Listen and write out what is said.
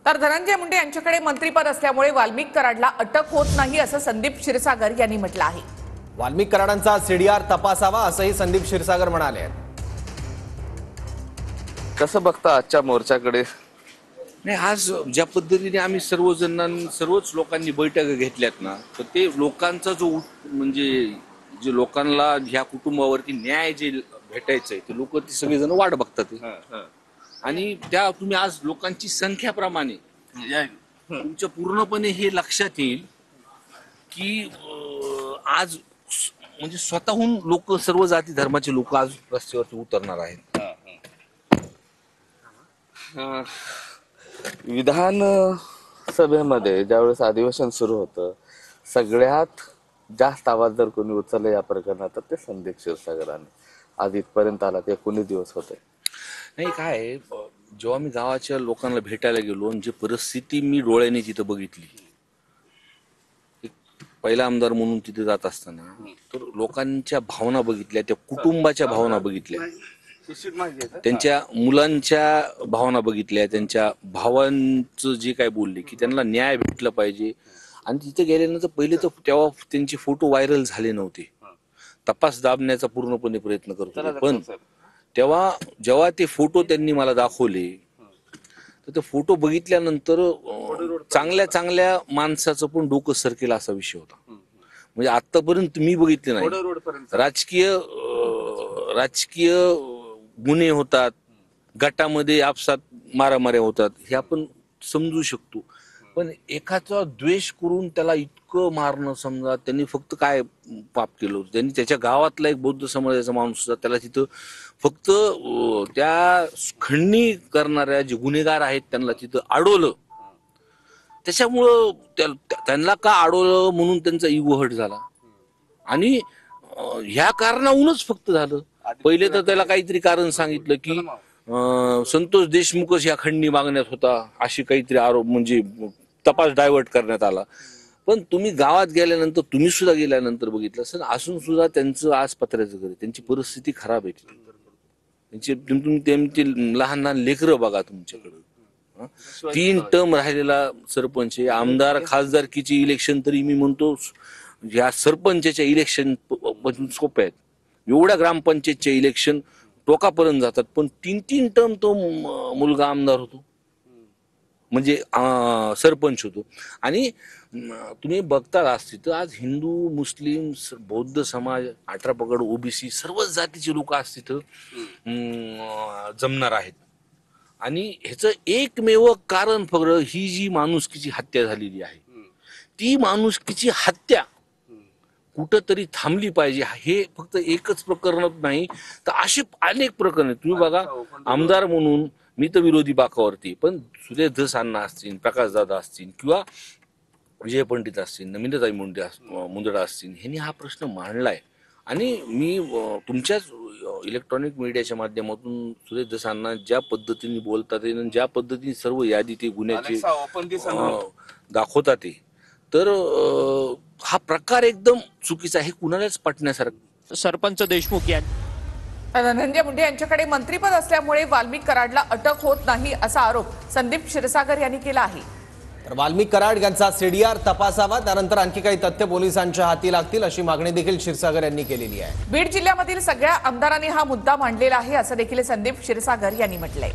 तर धनंजय मुंडे यांच्याकडे मंत्रीपद असल्यामुळे वाल्मिक कराडला अटक होत नाही असं संदीप क्षीरसागर यांनी म्हटलं आहे। वाल्मिक कराडांचा सीडीआर तपासावा असंही संदीप क्षीरसागर म्हणाले। कसं बघता आजच्या मोर्चाकडे? नाही, आज ज्या पद्धतीने आम्ही सर्वच लोकांनी बैठका घेतल्यात ना, तर ते लोकांचा जो म्हणजे जे लोकांना ह्या कुटुंबावरती न्याय जे भेटायचंय ते लोक ती सगळेजण वाट बघतात। आणि त्या तुम्ही आज लोकांची संख्याप्रमाणे तुमच्या पूर्णपणे हे लक्षात येईल की आज म्हणजे स्वतःहून लोक, सर्व जाती धर्माचे लोक आज रस्त्यावरती उतरणार आहेत। विधान सभेमध्ये ज्यावेळेस अधिवेशन सुरू होतं, सगळ्यात जास्त आवाज जर कोणी उचलला या प्रकरणात तर ते संदीप क्षीरसागरांनी। आज इथपर्यंत आला ते 19 दिवस होते। नाही, काय जेव्हा मी गावाच्या लोकांना भेटायला गेलो आणि जी परिस्थिती मी डोळ्याने तिथं बघितली, एक पहिला आमदार म्हणून तिथे जात असताना तर लोकांच्या भावना बघितल्या, त्या कुटुंबाच्या भावना बघितल्या, त्यांच्या मुलांच्या भावना बघितल्या, त्यांच्या भावांचं जे काय बोलले की त्यांना न्याय भेटला पाहिजे। आणि तिथे गेल्यानंतर पहिले तर तेव्हा त्यांचे फोटो व्हायरल झाले नव्हते, तपास दाबण्याचा पूर्णपणे प्रयत्न करत होते। पण तेव्हा जेव्हा ते फोटो त्यांनी मला दाखवले तर ते फोटो बघितल्यानंतर चांगल्या चांगल्या माणसाचं पण डोकं सरकेल असा विषय होता। म्हणजे आतापर्यंत मी बघितले नाही। राजकीय गुन्हे होतात, गटामध्ये आपसात मारामाऱ्या होतात, हे आपण समजू शकतो। पण एखादा द्वेष करून त्याला इतकं मारणं, समजा त्यांनी फक्त काय पाप केलं होतं, त्यांनी त्याच्या गावातला एक बौद्ध समाजाचा माणूस होता, त्याला तिथं फक्त त्या खंडणी करणाऱ्या जे गुन्हेगार आहेत त्यांना तिथं अडवलं। त्याच्यामुळं त्यांना का अडवलं म्हणून त्यांचा इगो हर्ट झाला। आणि ह्या कारणाहूनच फक्त झालं। पहिले तर त्याला काहीतरी कारण सांगितलं की संतोष देशमुखच ह्या खंडणी मागण्यात होता, अशी काहीतरी आरोप, म्हणजे तपास डायव्हर्ट करण्यात आला। पण तुम्ही गावात गेल्यानंतर, तुम्ही सुद्धा गेल्यानंतर बघितलं असेल, असून सुद्धा त्यांचं आज पत्र्याचं घर आहे, त्यांची परिस्थिती खराब आहे। त्यांची लहान लहान लेकरं बघा तुमच्याकडं। 3 टर्म राहिलेला सरपंच, आमदार खासदारकीची इलेक्शन तरी मी म्हणतो या सरपंचाच्या इलेक्शन सोप्या आहेत, एवढ्या ग्रामपंचायतच्या इलेक्शन टोकापर्यंत जातात, पण 3 टर्म तो मुलगा आमदार होतो, म्हणजे सरपंच होतो। आणि तुम्ही बघता असते तर आज हिंदू, मुस्लिम, बौद्ध समाज, 18 पगड, ओबीसी सर्वच जातीचे लोक आज तिथं जमणार आहेत। आणि ह्याचं एकमेव कारण फक्त ही जी माणुसकीची हत्या झालेली आहे, ती माणुसकीची हत्या कुठंतरी थांबली पाहिजे। हे फक्त एकच प्रकरण नाही, तर असे अनेक प्रकरण तुम्ही बघा। आमदार म्हणून मी तर विरोधी बाकावरती, पण सुरेश धस अण्णा असतील, प्रकाशदादा असतील, किंवा विजय पंडित असतील, नमिताताई मुंदडा असतील, ह्यांनी हा प्रश्न मांडलाय। आणि मी तुमच्याच इलेक्ट्रॉनिक मीडियाच्या माध्यमातून सुरेश धस अण्णा ज्या पद्धतीने बोलतात, ज्या पद्धतीने सर्व यादी ते गुन्ह्याची दाखवतात, तर हा प्रकार एकदम चुकीचा आहे, कुणालाच पटण्यासारखं। सरपंच देशमुख यांनी धनंजय मुंडे यांच्याकडे मंत्रीपद असल्यामुळे वाल्मिक कराडला अटक होत नाही असा आरोप संदीप क्षीरसागर यांनी केला आहे। तर वाल्मिक कराड यांचा सीडीआर तपासावा, त्यानंतर आणखी काही तथ्य पोलिसांच्या हाती लागतील अशी मागणी देखील क्षीरसागर यांनी केलेली आहे। बीड जिल्ह्यामधील सगळ्या आमदारांनी हा मुद्दा मांडलेला आहे असं देखील संदीप क्षीरसागर यांनी म्हटलंय।